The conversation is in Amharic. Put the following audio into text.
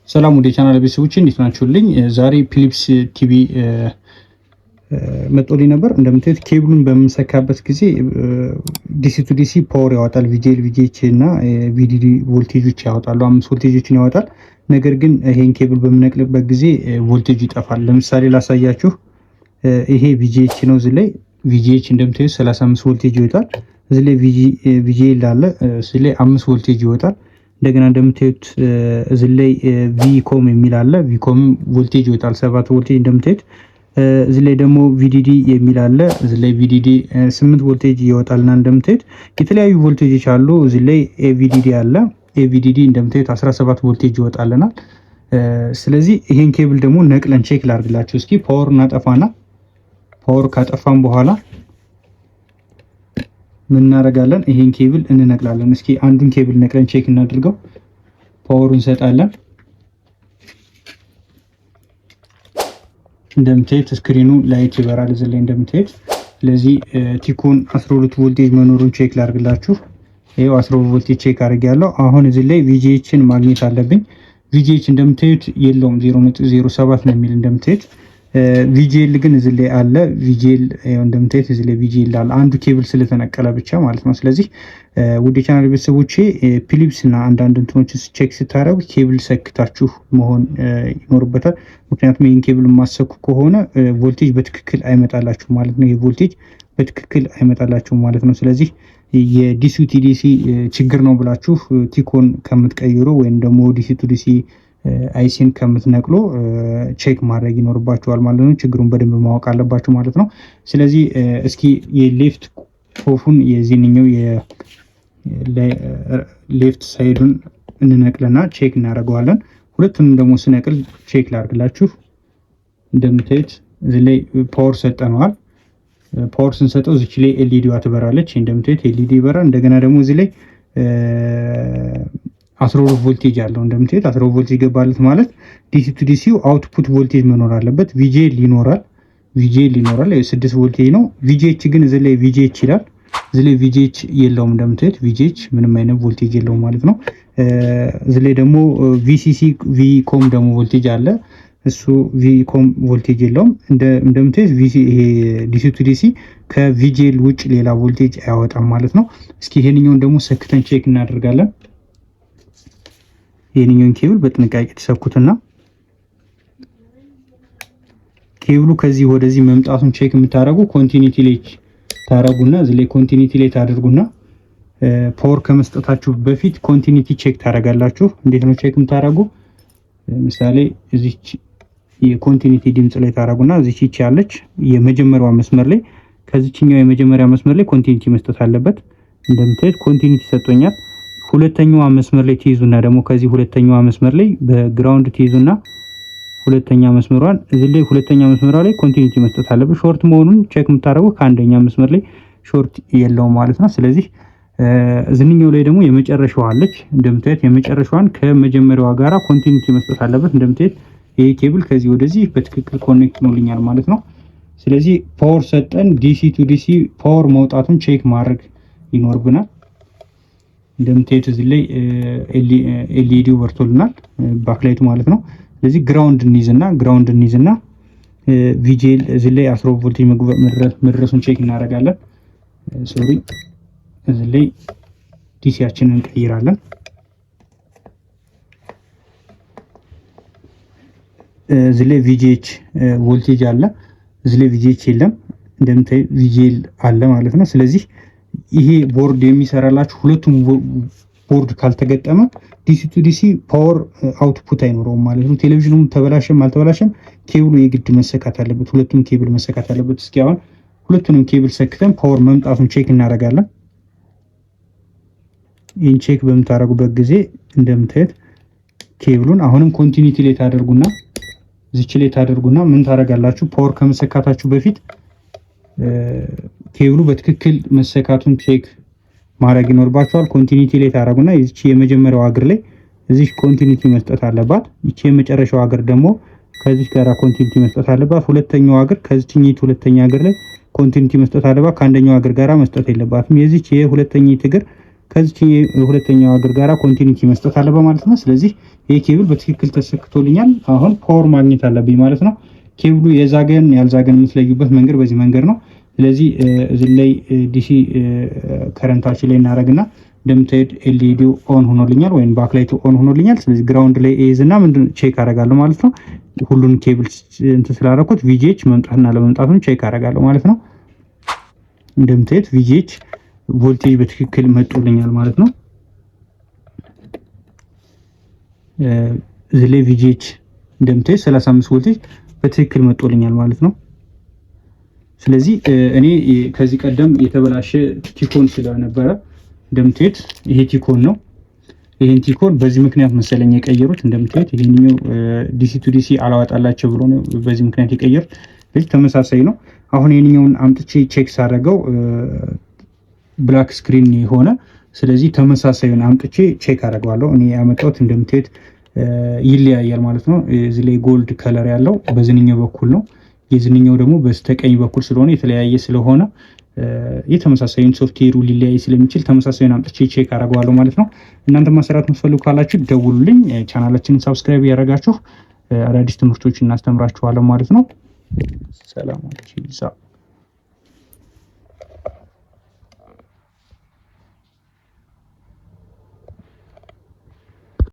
ሰላም ወደ ቻናል ቤተሰቦች እንዴት ናችሁልኝ? ዛሬ ፊሊፕስ ቲቪ መጥቶልኝ ነበር። እንደምታዩት ኬብሉን በምንሰካበት ጊዜ ዲሲ ቱ ዲሲ ፓወር ያወጣል። ቪጂኤል፣ ቪጂኤች እና ቪዲዲ ቮልቴጆች ያወጣሉ። 5 ቮልቴጆችን ያወጣል። ነገር ግን ይሄን ኬብል በምነቅልበት ጊዜ ቮልቴጅ ይጠፋል። ለምሳሌ ላሳያችሁ። ይሄ ቪጂኤች ነው። እዚህ ላይ ቪጂኤች እንደምታዩት 35 ቮልቴጅ ይወጣል። እዚህ ላይ ቪጂኤል አለ። እዚህ ላይ 5 ቮልቴጅ ይወጣል። እንደገና እንደምታዩት እዚህ ላይ ቪኮም የሚል አለ። ቪኮም ቮልቴጅ ይወጣል 7 ቮልቴጅ እንደምታዩት። እዚህ ላይ ደግሞ ቪዲዲ የሚል አለ። እዚህ ላይ ቪዲዲ 8 ቮልቴጅ ይወጣልና እንደምታዩት የተለያዩ ቮልቴጆች አሉ። እዚህ ላይ ኤቪዲዲ አለ። ኤቪዲዲ እንደምታዩት 17 ቮልቴጅ ይወጣልናል። ስለዚህ ይሄን ኬብል ደግሞ ነቅለን ቼክ ላድርግላችሁ እስኪ። ፓወር እናጠፋና ፓወር ካጠፋን በኋላ ምን እናደርጋለን? ይሄን ኬብል እንነቅላለን። እስኪ አንዱን ኬብል ነቅለን ቼክ እናድርገው። ፓወሩን እንሰጣለን። እንደምታዩት ስክሪኑ ላይት ይበራል እዚህ ላይ እንደምታዩት። ስለዚህ ቲኮን 12 ቮልቴጅ መኖሩን ቼክ ላድርግላችሁ። ይሄው 12 ቮልቴጅ ቼክ አድርጌያለሁ። አሁን እዚህ ላይ ቪጂኤችን ማግኘት አለብኝ። ቪጂኤች እንደምታዩት የለውም 0.07 ነው የሚል እንደምታዩት። ቪጂኤል ግን እዚህ ላይ አለ። ቪጂኤል እንደምታዩት እዚህ ላይ ቪጂኤል አለ። አንዱ ኬብል ስለተነቀለ ብቻ ማለት ነው። ስለዚህ ውድ ቻናል ቤተሰቦቼ ፊሊፕስ እና አንዳንድ እንትኖች ቼክ ስታረጉ ኬብል ሰክታችሁ መሆን ይኖርበታል። ምክንያቱም ይህን ኬብል ማሰኩ ከሆነ ቮልቴጅ በትክክል አይመጣላችሁ ማለት ነው። ይሄ ቮልቴጅ በትክክል አይመጣላችሁ ማለት ነው። ስለዚህ የዲሲ ቱ ዲሲ ችግር ነው ብላችሁ ቲኮን ከምትቀይሩ ወይም ደግሞ ዲሲ ቱ ዲሲ አይሲን ከምትነቅሉ ቼክ ማድረግ ይኖርባችኋል ማለት ነው። ችግሩን በደንብ ማወቅ አለባችሁ ማለት ነው። ስለዚህ እስኪ የሌፍት ፖፉን የዚህኛው የሌፍት ሳይዱን እንነቅልና ቼክ እናደርገዋለን። ሁለቱንም ደግሞ ስነቅል ቼክ ላድርግላችሁ። እንደምታዩት እዚህ ላይ ፓወር ሰጠነዋል። ፓወር ስንሰጠው እዚች ላይ ኤልኢዲዋ ትበራለች። እንደምታዩት ኤልኢዲ ይበራል። እንደገና ደግሞ እዚህ ላይ 12 ቮልቴጅ አለው። እንደምታዩት 12 ቮልቴጅ ገባለት ማለት ዲሲ ቱ ዲሲው አውትፑት ቮልቴጅ መኖር አለበት። ቪጂኤል ይኖራል። 6 ቮልቴጅ ነው። ቪጂኤች ግን እዚህ ላይ ቪጂኤች ይላል። እዚህ ላይ ቪጂኤች የለውም። እንደምታዩት ቪጂኤች ምንም አይነት ቮልቴጅ የለውም ማለት ነው። እዚህ ላይ ደግሞ ቪሲሲ ቪኮም ደግሞ ቮልቴጅ አለ። እሱ ቪኮም ቮልቴጅ የለውም። እንደምታዩት ይሄ ዲሲ ቱ ዲሲ ከቪጂኤል ውጭ ሌላ ቮልቴጅ አያወጣም ማለት ነው። እስኪ ይሄንኛውን ደግሞ ሰክተን ቼክ እናደርጋለን። ይሄንኛውን ኬብል በጥንቃቄ ተሰኩትና ኬብሉ ከዚህ ወደዚህ መምጣቱን ቼክ የምታደርጉ ኮንቲኒቲ ላይ ታረጉና እዚህ ላይ ኮንቲኒቲ ላይ ታደርጉና ፓወር ከመስጠታችሁ በፊት ኮንቲኒቲ ቼክ ታረጋላችሁ። እንዴት ነው ቼክ የምታደርጉ? ለምሳሌ እዚች የኮንቲኒቲ ድምጽ ላይ ታረጉና እዚች ይቺ ያለች የመጀመሪያው መስመር ላይ ከዚህኛው የመጀመሪያ መስመር ላይ ኮንቲኒቲ መስጠት አለበት። እንደምታዩት ኮንቲኒቲ ሰጥቶኛል። ሁለተኛዋ መስመር ላይ ትይዙና ደግሞ ከዚህ ሁለተኛዋ መስመር ላይ በግራውንድ ትይዙና ሁለተኛ መስመሯን እዚህ ላይ ሁለተኛ መስመሯ ላይ ኮንቲኒቲ መስጠት አለበት። ሾርት መሆኑን ቼክ የምታደርጉ ከአንደኛ መስመር ላይ ሾርት የለውም ማለት ነው። ስለዚህ እዚህኛው ላይ ደግሞ የመጨረሻዋ አለች። እንደምታዩት የመጨረሻዋን ከመጀመሪያዋ ጋራ ኮንቲኒቲ መስጠት አለበት። እንደምታዩት ይሄ ኬብል ከዚህ ወደዚህ በትክክል ኮኔክት ሆኖልኛል ማለት ነው። ስለዚህ ፓወር ሰጠን ዲሲ ቱ ዲሲ ፓወር መውጣቱን ቼክ ማድረግ ይኖርብናል። እንደምታዩት እዚህ ላይ ኤልኢዲው በርቶልናል፣ ባክላይቱ ማለት ነው። ስለዚህ ግራውንድ እንይዝና ቪጂኤል እዚህ ላይ 12 ቮልቴጅ መድረሱን ቼክ እናደርጋለን። ሶሪ እዚህ ላይ ዲሲያችንን እንቀይራለን። እዚህ ላይ ቪጂኤች ቮልቴጅ አለ፣ እዚህ ላይ ቪጂኤች የለም። እንደምታዩት ቪጂኤል አለ ማለት ነው። ስለዚህ ይሄ ቦርድ የሚሰራላችሁ ሁለቱም ቦርድ ካልተገጠመ ዲሲ ቱ ዲሲ ፓወር አውትፑት አይኖረውም ማለት ነው። ቴሌቪዥኑም ተበላሸም አልተበላሸም ኬብሉ የግድ መሰካት አለበት። ሁለቱም ኬብል መሰካት አለበት። እስኪ አሁን ሁለቱንም ኬብል ሰክተን ፓወር መምጣቱን ቼክ እናደርጋለን። ይህን ቼክ በምታደርጉበት ጊዜ እንደምታዩት ኬብሉን አሁንም ኮንቲኒቲ ላይ ታደርጉና እዚች ላይ ታደርጉና ምን ታደርጋላችሁ? ፓወር ከመሰካታችሁ በፊት ኬብሉ በትክክል መሰካቱን ቼክ ማድረግ ይኖርባችኋል። ኮንቲኒቲ ላይ ታደርጉና እዚች የመጀመሪያው አገር ላይ እዚህ ኮንቲኒቲ መስጠት አለባት። እቺ የመጨረሻው አገር ደግሞ ከዚህ ጋር ኮንቲኒቲ መስጠት አለባት። ሁለተኛው አገር ከዚህኛው ሁለተኛ አገር ላይ ኮንቲኒቲ መስጠት አለባት። ከአንደኛው አገር ጋራ መስጠት የለባትም። የዚች የሁለተኛው እግር ከዚህ ሁለተኛው አገር ጋራ ኮንቲኒቲ መስጠት አለበት ማለት ነው። ስለዚህ ይሄ ኬብል በትክክል ተሰክቶልኛል። አሁን ፓወር ማግኘት አለብኝ ማለት ነው። ኬብሉ የዛገን ያልዛገን የምትለዩበት መንገድ በዚህ መንገድ ነው። ስለዚህ እዚህ ላይ ዲሲ ከረንታችን ላይ እናደርግና እንደምታዩት ኤልኢዲ ኦን ሆኖልኛል ወይም ባክላይቱ ኦን ሆኖልኛል። ስለዚህ ግራውንድ ላይ ኤዝና ምንድን ቼክ አደርጋለሁ ማለት ነው። ሁሉን ኬብል እንትን ስላደረኩት ቪጂኤች መምጣትና ለመምጣቱን ቼክ አደርጋለሁ ማለት ነው። እንደምታዩት ቪጂኤች ቮልቴጅ በትክክል መጥቶልኛል ማለት ነው። እዚህ ላይ ቪጂኤች እንደምታዩት 35 ቮልቴጅ በትክክል መጥቶልኛል ማለት ነው። ስለዚህ እኔ ከዚህ ቀደም የተበላሸ ቲኮን ስለነበረ እንደምታዩት ይሄ ቲኮን ነው። ይሄን ቲኮን በዚህ ምክንያት መሰለኝ የቀየሩት። እንደምታዩት ይሄንኛው ዲሲ ቱ ዲሲ አላወጣላቸው ብሎ ነው በዚህ ምክንያት የቀየሩት። ስለዚህ ተመሳሳይ ነው። አሁን ይሄንኛውን አምጥቼ ቼክ ሳደርገው ብላክ ስክሪን የሆነ ስለዚህ ተመሳሳዩን አምጥቼ ቼክ አደርገዋለሁ። እኔ ያመጣሁት እንደምታዩት ይለያያል ማለት ነው። እዚህ ላይ ጎልድ ከለር ያለው በዝንኛው በኩል ነው። የዝንኛው ደግሞ በስተቀኝ በኩል ስለሆነ የተለያየ ስለሆነ የተመሳሳዩን ሶፍትዌሩ ሊለያይ ስለሚችል ተመሳሳዩን አምጥቼ ቼክ አደርገዋለሁ ማለት ነው። እናንተ ማሰራት የምትፈልጉ ካላችሁ ደውሉልኝ። ቻናላችንን ሰብስክራይብ ያደረጋችሁ አዳዲስ ትምህርቶችን እናስተምራችኋለን ማለት ነው። ሰላም አለይኩም።